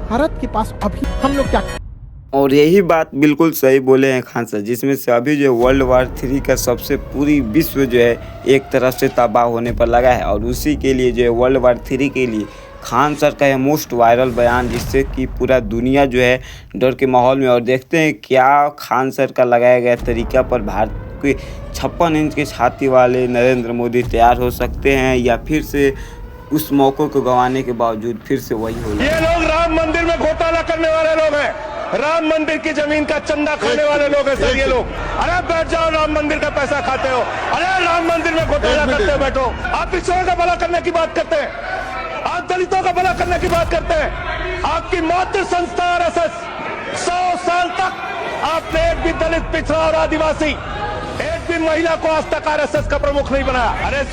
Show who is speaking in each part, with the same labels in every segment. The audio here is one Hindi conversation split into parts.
Speaker 1: भारत के पास अभी हम लोग क्या।
Speaker 2: और यही बात बिल्कुल सही बोले हैं खान सर, जिसमें से अभी जो वर्ल्ड वार 3 का सबसे पूरी विश्व जो है एक तरफ से तबाह होने पर लगा है। और उसी के लिए जो है वर्ल्ड वार 3 के लिए खान सर का यह मोस्ट वायरल बयान, जिससे कि पूरा दुनिया जो है डर के माहौल में। और देखते हैं क्या खान सर का लगाया गया तरीका पर भारत के 56 इंच के छाती वाले नरेंद्र मोदी तैयार हो सकते हैं, या फिर से उस मौके को गंवाने के बावजूद फिर से वही हो।
Speaker 3: ये लोग राम मंदिर में घोटाला करने वाले लोग हैं, राम मंदिर की जमीन का चंदा खाने वाले लोग हैं सर ये लोग। अरे बैठ जाओ, राम मंदिर का पैसा खाते हो, अरे राम मंदिर में घोटाला करते हो, बैठो। आप पिछड़ों का भला करने की बात करते हैं, आप दलितों का भला करने की बात करते हैं। आपकी मातृ संस्था RSS 100 साल तक आपने एक भी दलित, पिछड़ा और आदिवासी, एक भी महिला को आज तक RSS का प्रमुख नहीं बनाया। अरे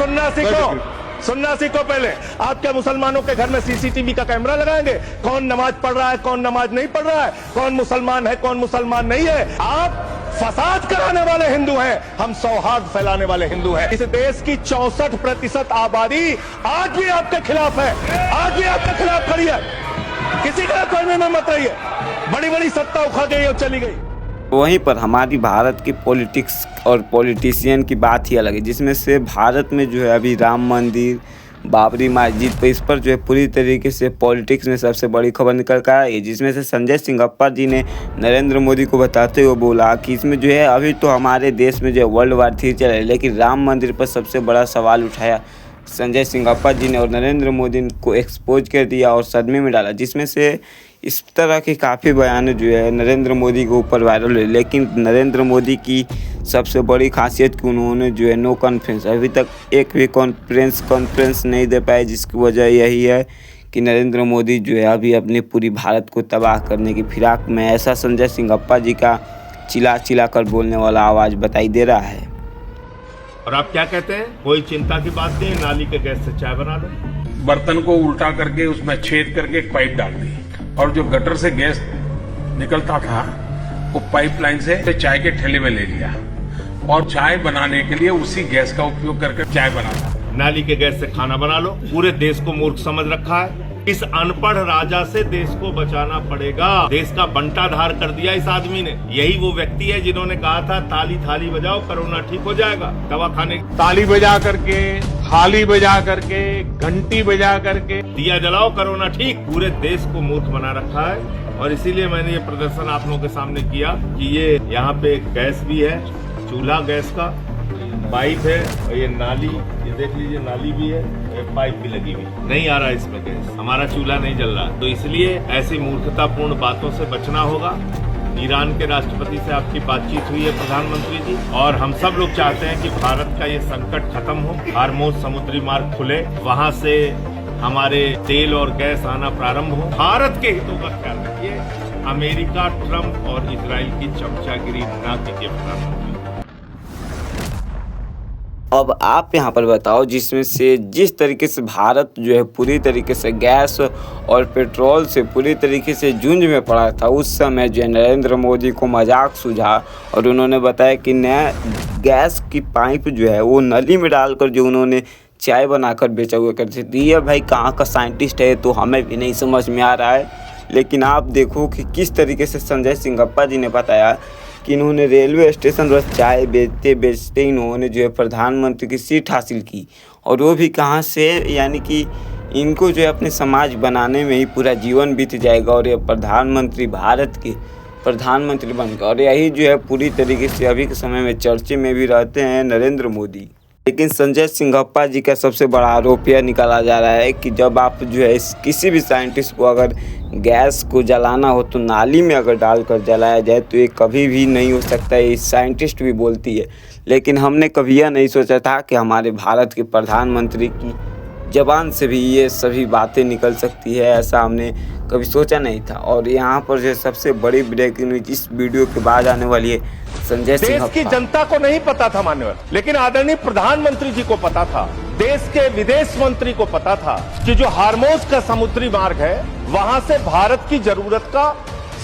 Speaker 3: सुनना सीखो पहले। आप क्या मुसलमानों के घर में CCTV का कैमरा लगाएंगे? कौन नमाज पढ़ रहा है, कौन नमाज नहीं पढ़ रहा है, कौन मुसलमान है, कौन मुसलमान नहीं है? आप फसाद कराने वाले हिंदू हैं, हम सौहार्द फैलाने वाले हिंदू हैं। इस देश की 64% आबादी आज भी आपके खिलाफ है, आज भी आपके खिलाफ खड़ी है। किसी का कोई में मत रहिए, बड़ी बड़ी सत्ता उखड़ गई और चली गई।
Speaker 2: वहीं पर हमारी भारत की पॉलिटिक्स और पॉलिटिशियन की बात ही अलग है, जिसमें से भारत में जो है अभी राम मंदिर, बाबरी मस्जिद पर इस पर जो है पूरी तरीके से पॉलिटिक्स में सबसे बड़ी खबर निकल कर आई है, जिसमें से संजय सिंगप्पा जी ने नरेंद्र मोदी को बताते हुए बोला कि इसमें जो है अभी तो हमारे देश में जो है वर्ल्ड वार 3 चल रहा है, लेकिन राम मंदिर पर सबसे बड़ा सवाल उठाया संजय सिंगप्पा जी ने और नरेंद्र मोदी को एक्सपोज कर दिया और सदमे में डाला, जिसमें से इस तरह के काफ़ी बयान जो है नरेंद्र मोदी के ऊपर वायरल हुए। लेकिन नरेंद्र मोदी की सबसे बड़ी खासियत कि उन्होंने जो है नो कॉन्फ्रेंस, अभी तक एक भी कॉन्फ्रेंस नहीं दे पाए, जिसकी वजह यही है कि नरेंद्र मोदी जो है अभी अपनी पूरी भारत को तबाह करने की फिराक में। ऐसा संजय सिंगप्पा जी का चिल्ला कर बोलने वाला आवाज़ बताई दे रहा है।
Speaker 4: और आप क्या कहते हैं? कोई चिंता की बात नहीं, नाली के गैस से चाय बना लो।
Speaker 5: बर्तन को उल्टा करके उसमें छेद करके एक पाइप डाल दी, और जो गटर से गैस निकलता था वो पाइपलाइन से चाय के ठेले में ले लिया, और चाय बनाने के लिए उसी गैस का उपयोग करके चाय बनाता।
Speaker 4: नाली के गैस से खाना बना लो। पूरे देश को मूर्ख समझ रखा है। इस अनपढ़ राजा से देश को बचाना पड़ेगा। देश का बंटाधार कर दिया इस आदमी ने। यही वो व्यक्ति है जिन्होंने कहा था ताली थाली बजाओ, कोरोना ठीक हो जाएगा। दवा खाने
Speaker 5: ताली बजा करके, थाली बजा करके, घंटी बजा करके,
Speaker 4: दिया जलाओ, कोरोना ठीक। पूरे देश को मूर्ख बना रखा है, और इसीलिए मैंने ये प्रदर्शन आप लोगों के सामने किया कि ये यहाँ पे गैस भी है, चूल्हा गैस का, पाइप है, और ये नाली, ये देख लीजिए नाली भी है, ये पाइप भी लगी हुई। नहीं आ रहा इसमें गैस, हमारा चूल्हा नहीं जल रहा। तो इसलिए ऐसी मूर्खतापूर्ण बातों से बचना होगा। ईरान के राष्ट्रपति से आपकी बातचीत हुई है प्रधानमंत्री जी, और हम सब लोग चाहते हैं कि भारत का ये संकट खत्म हो, हार्मोज समुद्री मार्ग खुले, वहां से हमारे तेल और गैस आना प्रारंभ हो। भारत के हितों का ख्याल रखिए। अमेरिका, ट्रंप और इजराइल की चमचागिरी ना कीजिए प्रधानमंत्री।
Speaker 2: अब आप यहाँ पर बताओ, जिसमें से जिस तरीके से भारत जो है पूरी तरीके से गैस और पेट्रोल से पूरी तरीके से जूझ में पड़ा था, उस समय जो है नरेंद्र मोदी को मजाक सूझा और उन्होंने बताया कि नया गैस की पाइप जो है वो नली में डालकर जो उन्होंने चाय बनाकर बेचा हुआ करते थे। ये भाई कहाँ का साइंटिस्ट है, तो हमें भी नहीं समझ में आ रहा है। लेकिन आप देखो कि किस तरीके से संजय सिंगप्पा जी ने बताया कि इन्होंने रेलवे स्टेशन पर चाय बेचते इन्होंने जो है प्रधानमंत्री की सीट हासिल की, और वो भी कहाँ से, यानी कि इनको जो है अपने समाज बनाने में ही पूरा जीवन बीत जाएगा और ये प्रधानमंत्री, भारत के प्रधानमंत्री बन गए। और यही जो है पूरी तरीके से अभी के समय में चर्चे में भी रहते हैं नरेंद्र मोदी। लेकिन संजय सिंगप्पा जी का सबसे बड़ा आरोप यह निकाला जा रहा है कि जब आप जो है किसी भी साइंटिस्ट को अगर गैस को जलाना हो तो नाली में अगर डालकर जलाया जाए तो ये कभी भी नहीं हो सकता है। साइंटिस्ट भी बोलती है। लेकिन हमने कभी यह नहीं सोचा था कि हमारे भारत के प्रधानमंत्री की ज़बान से भी ये सभी बातें निकल सकती है, ऐसा हमने कभी सोचा नहीं था। और यहाँ पर जो सबसे बड़ी ब्रेकिंग न्यूज इस वीडियो के बाद आने वाली है। संजय
Speaker 3: देश की जनता को नहीं पता था मान्यवर, लेकिन आदरणीय प्रधानमंत्री जी को पता था, देश के विदेश मंत्री को पता था कि जो हार्मोज का समुद्री मार्ग है वहां से भारत की जरूरत का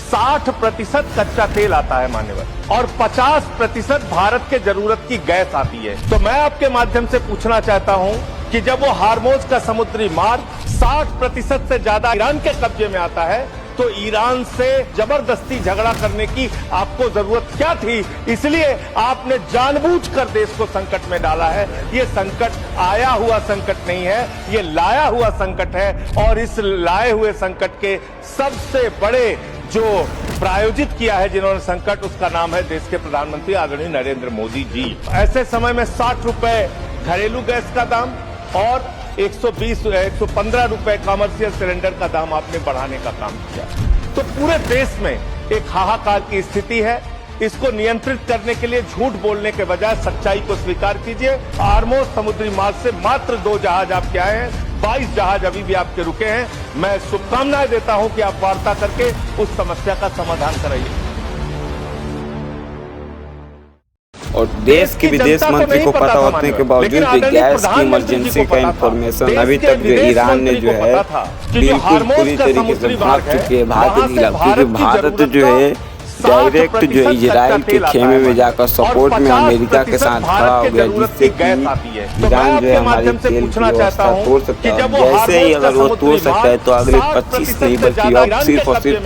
Speaker 3: 60% कच्चा तेल आता है मान्यवर, और 50% भारत के जरूरत की गैस आती है। तो मैं आपके माध्यम से पूछना चाहता हूं कि जब वो हार्मोज का समुद्री मार्ग 60% से ज्यादा ईरान के कब्जे में आता है, तो ईरान से जबरदस्ती झगड़ा करने की आपको जरूरत क्या थी? इसलिए आपने जानबूझकर देश को संकट में डाला है। ये संकट आया हुआ संकट नहीं है, ये लाया हुआ संकट है। और इस लाए हुए संकट के सबसे बड़े जो प्रायोजित किया है जिन्होंने संकट, उसका नाम है देश के प्रधानमंत्री आदरणीय नरेंद्र मोदी जी। ऐसे समय में 60 रुपए घरेलू गैस का दाम और 115 रुपए कमर्शियल सिलेंडर का दाम आपने बढ़ाने का काम किया। तो पूरे देश में एक हाहाकार की स्थिति है। इसको नियंत्रित करने के लिए झूठ बोलने के बजाय सच्चाई को स्वीकार कीजिए। आर्मोस समुद्री मार्ग से मात्र 2 जहाज आपके आए हैं, 22 जहाज अभी भी आपके रुके हैं। मैं शुभकामनाएं देता हूं कि आप वार्ता करके उस समस्या का समाधान कराइए।
Speaker 2: और देश के विदेश मंत्री को पता होने के बावजूद भी गैस की इमरजेंसी का इंफॉर्मेशन अभी तक ईरान ने जो है बिल्कुल पूरी तरीके से भाग चुके हैं, भाग नहीं लगा, क्योंकि भारत जो है डायरेक्ट जो है इजराइल के खेमे में जाकर सपोर्ट में अमेरिका के साथ खड़ा हो गया, जिससे कि ईरान जो है हमारी तेल की व्यवस्था तोड़ सकता है। जैसे ही अगर वो तोड़ सकता है तो अगले 25 नहीं बल्कि अब सिर्फ और सिर्फ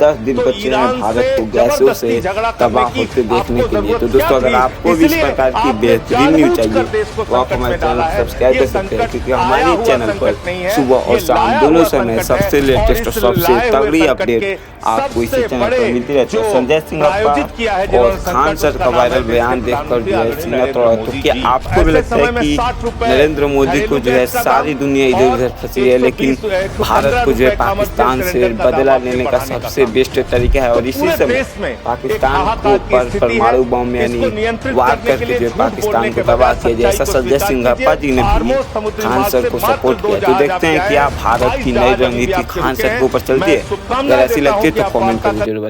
Speaker 2: 10 दिन बचे हैं भारत को गैसों से तबाह होते देखने के लिए। तो दोस्तों, अगर आपको भी इस प्रकार की बेहतरीन न्यूज चाहिए तो आप हमारे चैनल को सब्सक्राइब कर सकते हैं, क्योंकि हमारे चैनल पर सुबह और शाम दोनों समय सबसे लेटेस्ट और सबसे तगड़ी अपडेट आपको इसी चैनल पर मिलती रहती है। संजय सिंह और खान सर का वायरल बयान देखकर जो है सीना तोड़ा। तो क्या आपको भी लगता है कि नरेंद्र मोदी को जो है सारी दुनिया इधर उधर फंसी है, लेकिन भारत को जो है पाकिस्तान से बदला लेने का सबसे बेस्ट तरीका है? और इसी समय पाकिस्तान को पर परमाणु बम यानी वार करके जो है पाकिस्तान को तबाह किया जाए, ऐसा संजय सिंह जी ने भी खान सर को सपोर्ट किया। तो देखते हैं क्या भारत की नई रणनीति खान सर के ऊपर चलती है? अगर ऐसी लगती है तो कॉमेंट करके जरूर।